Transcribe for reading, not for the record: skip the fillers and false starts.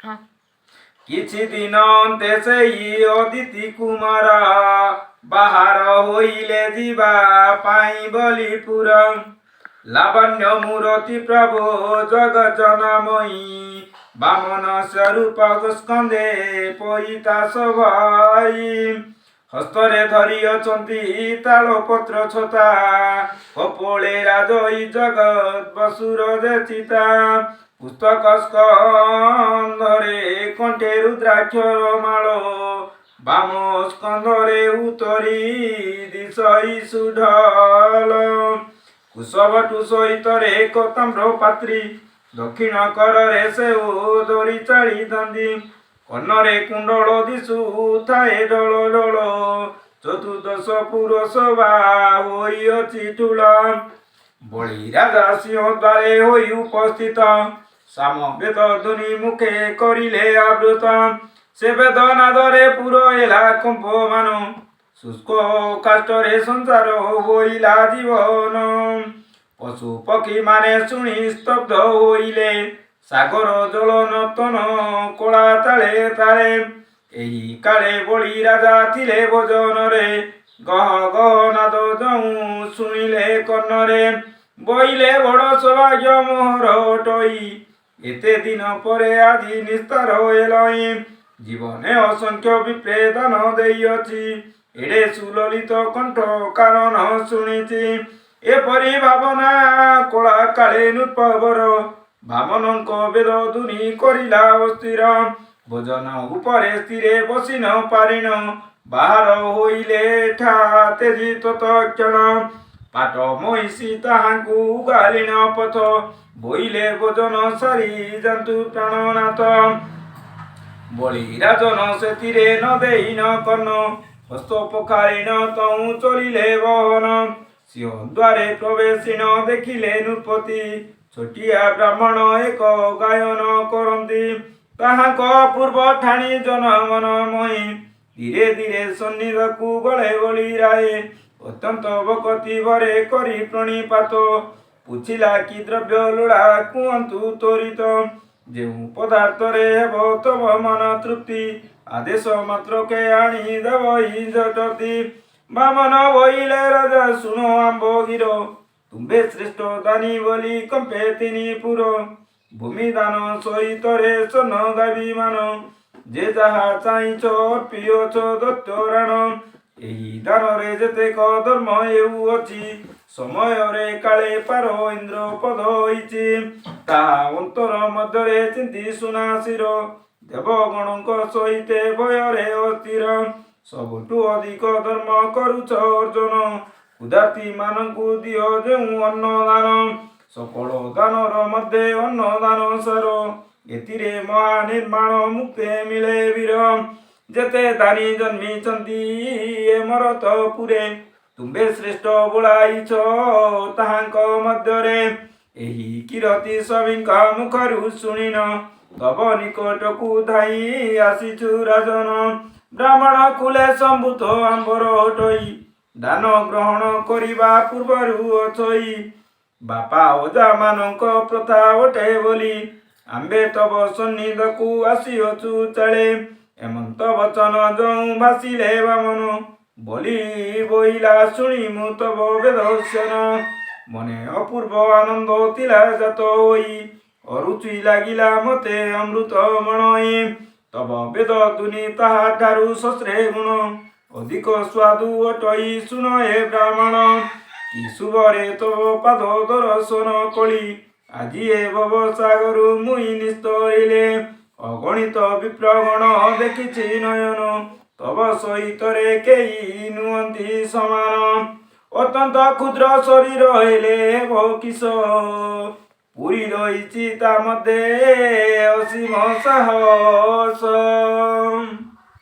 କିଛି ଦିନ ଅନ୍ତେ ସେଇ ଅଦିତି କୁମାର ବାହାର ହୋଇଲେ ଯିବା ପାଇଁ ବଲିପୁର। ଲାବଣ୍ୟ ମୂରତି ପ୍ରଭୁ ଜଗଜନମୟୀ ବାମନ ସ୍ୱରୂପ ସ୍କନ୍ଧେ ପଇତା ସଭାଇ। ହସ୍ତରେ ଧରିଅଛନ୍ତି ତାଳପତ୍ର ଛତା କପୋଳେ ରାଜଇ ଜଗତ ବସୁର ଚିତା। ପୁସ୍ତକ ସ୍କନ୍ଧରେ କଣ୍ଠେ ରୁଦ୍ରାକ୍ଷର ମାଳ ବାମ ସ୍କନ୍ଧରେ ଉତ୍ତରୀ ଦିଶଇ ସୁଢଳ। କୁଶବଟୁ ସହିତରେ ଏକ ତାମ୍ର ପାତ୍ରୀ ଦକ୍ଷିଣ କରରେ ସେଓ ଧରି ଚାଳିଥାନ୍ତି। କର୍ଣ୍ଣରେ କୁଣ୍ଡଳ ଦିଶୁଥାଏ ଢଳ ଢଳ ଚତୁର୍ଦ୍ଦଶ ପୁର ସଭା ହୋଇଅଛି ଠୁଳ। ବଳି ରାଜା ସିଂହ ଦ୍ୱାରେ ହୋଇ ଉପସ୍ଥିତ ସାମବେଦ ଧ୍ୱନି ମୁଖେ କରିଲେ ଆବୃତ। ସେ ବେଦନାଦରେ ପୁର ହେଲା କମ୍ପମାନ ଶୁଷ୍କ କାଷ୍ଠରେ ସଂସାର ହୋଇଲା ଜୀବନ। ପଶୁ ପକ୍ଷୀ ମାନେ ଶୁଣି ସ୍ତବ୍ଧ ହୋଇଲେ ସାଗର ଜଳ ନର୍ତ୍ତନ କଳା ତାଳେ ତାଳେ। ଏହି କାଳେ ବଳି ରାଜା ଥିଲେ ଭୋଜନରେ ଗହ ଗହ ନାଦ ଯଉଁ ଶୁଣିଲେ କର୍ଣ୍ଣରେ। ବୋଇଲେ ବଡ଼ ସୌଭାଗ୍ୟ ମୋହର ଅଟଇ ଏତେ ଦିନ ପରେ ଆଜି ନିସ୍ତାର ହେଲଇଁ। ଜୀବନେ ଅସଂଖ୍ୟ ବିପ୍ରେ ଦାନ ଦେଇଅଛି ଏଡ଼େ ସୁଲଳିତ କଣ୍ଠ କାରଣ ଶୁଣିଛି। ଏପରି ଭାବନା କଳା କାଳେ ନୃପବର ବାମନଙ୍କ ବେଦ ଧ୍ୱନି କରିଲା ଅସ୍ଥିର। ଭୋଜନ ଉପରେ ସ୍ଥିରେ ବସି ନ ପାରିଣ ବାହାର ହୋଇଲେ ଠା ତେଜି ତତକ୍ଷଣ। ପାଟ ମହିଷୀ ତାହାଙ୍କୁ ଗାଲିଣ ପଥ ବୋଇଲେ ଭୋଜନ ସାରି ଯାନ୍ତୁ ପ୍ରାଣନାଥ। ବଳି ରାଜନ ସେଥିରେ ନ ଦେଇ ନ କର୍ଣ୍ଣ ହସ୍ତ ପଖାଳିଣ ତଉଁ ଚଳିଲେ ବହନ। ସିଂହ ଦ୍ୱାରେ ପ୍ରବେଶିଣ ଦେଖିଲେ ନୃପତି ଛୋଟିଆ ବ୍ରାହ୍ମଣ ଏକ ଗାୟନ କରନ୍ତି। ତାହାଙ୍କ ପୂର୍ବ ଠାଣି ଜନମନ ମୋହି ଧୀରେ ଧୀରେ ସନ୍ନିଧକୁ ଗଳେ ବଳି ରାଏ। ଅତ୍ୟନ୍ତ ଭକତି ଭରେ କରି ପ୍ରଣିପାତ ପୁଛିଲା କି ଦ୍ରବ୍ୟ ଲୋଡ଼ା କୁହନ୍ତୁ ତ୍ୱରିତ। ଯେଉଁ ପଦାର୍ଥରେ ହେବ ତବ ମନ ତୃପ୍ତି ଆଦେଶ ମାତ୍ରକେ ଆଣି ଦେବଇ ଝଟତି। ବାମନ ବୋଇଲେ ରାଜା ଶୁଣ ଆମ୍ବଗିର ତୁମ୍ଭେ ଶ୍ରେଷ୍ଠ ଦାନୀ ବୋଲି କମ୍ପେ ତିନି ପୁର। ଭୂମି ଦାନ ସହିତରେ ସ୍ୱର୍ଣ୍ଣ ଦାବିମାନ ଯେ ଯାହା ଚାହିଁଛ ଅର୍ପିଅଛ ଦୈତ୍ୟ ରାଣ। ଏହି ଦାନରେ ଯେତେକ ଧର୍ମ ହେଉଅଛି ସମୟରେ କାଳେ ପାର ଇନ୍ଦ୍ର ପଦ ହୋଇଛି। ତାହା ଅନ୍ତର ମଧ୍ୟରେ ଚିନ୍ତି ସୁନା ଶିର ଦେବଗଣଙ୍କ ସହିତେ ଭୟରେ ଅସ୍ଥିର। ସବୁଠୁ ଅଧିକ ଧର୍ମ କରୁଛ ଅର୍ଜନ ଉଦାର୍ଥୀ ମାନଙ୍କୁ ଦିଅ ଯେଉଁ ଅନ୍ନଦାନ। ସକଳ ଦାନର ମଧ୍ୟ ଅନ୍ନଦାନ ସାର ଏଥିରେ ମହା ନିର୍ମାଣ ମୁକ୍ତେ ମିଳେ ବୀର। ଯେତେ ଦାନୀ ଜନ୍ମିଛନ୍ତି ଏ ମରତପୁରେ ତୁମ୍ଭେ ଶ୍ରେଷ୍ଠ ବୋଳାଇଛ ତାହାଙ୍କ ମଧ୍ୟରେ। ଏହି କୀରତି ସଭିଙ୍କ ମୁଖରୁ ଶୁଣିନ ତବ ନିକଟକୁ ଧାଇଁ ଆସିଛୁ ରାଜନ। ବ୍ରାହ୍ମଣ କୁଲେ ସମ୍ଭୂତ ଆମ୍ବର ହଟଇ ଦାନ ଗ୍ରହଣ କରିବା ପୂର୍ବରୁ ଅଛଇ। ବାପା ଅଜା ମାନଙ୍କ ପ୍ରଥା ଅଟେ ବୋଲି ଆମ୍ଭେ ତବ ସନ୍ନିଧକୁ ଆସିଅଛୁ ଚାଳେ। ଏମନ୍ତ ବଚନ ଯଉଁ ଭାସିଲେ ବାମନ ବୋଲି ବୋଇଲା ଶୁଣି ମୁଁ ତବ ବେଦସ୍ୟନ। ମନେ ଅପୂର୍ବ ଆନନ୍ଦ ଥିଲା ଜାତ ହୋଇ ଅରୁଚି ଲାଗିଲା ମତେ ଅମୃତ ମଣଇ। ତବ ବେଦ ଧ୍ୱନି ତାହାଠାରୁ ସହସ୍ରେ ଗୁଣ ଅଧିକ ସ୍ୱାଦୁ ଅଟଇ ଶୁଣ ଏ ବ୍ରାହ୍ମଣ। କି ଶୁଭରେ ତବ ପାଦ ଦର୍ଶନ କଳି ଆଜି ଏ ଭବସାଗରୁ ମୁଇଁ ନିସ୍ତରିଲେ। ଅଗଣିତ ବିପ୍ରଗଣ ଦେଖିଛି ନୟନ ତବ ସହିତରେ କେହି ନୁହନ୍ତି ସମାନ। ଅତ୍ୟନ୍ତ କ୍ଷୁଦ୍ର ଶରୀର ହେଲେ ହେବ କିସ ପୁରୀ ରହିଛି ତା ମଧ୍ୟରେ ଅସୀମ ସାହସ।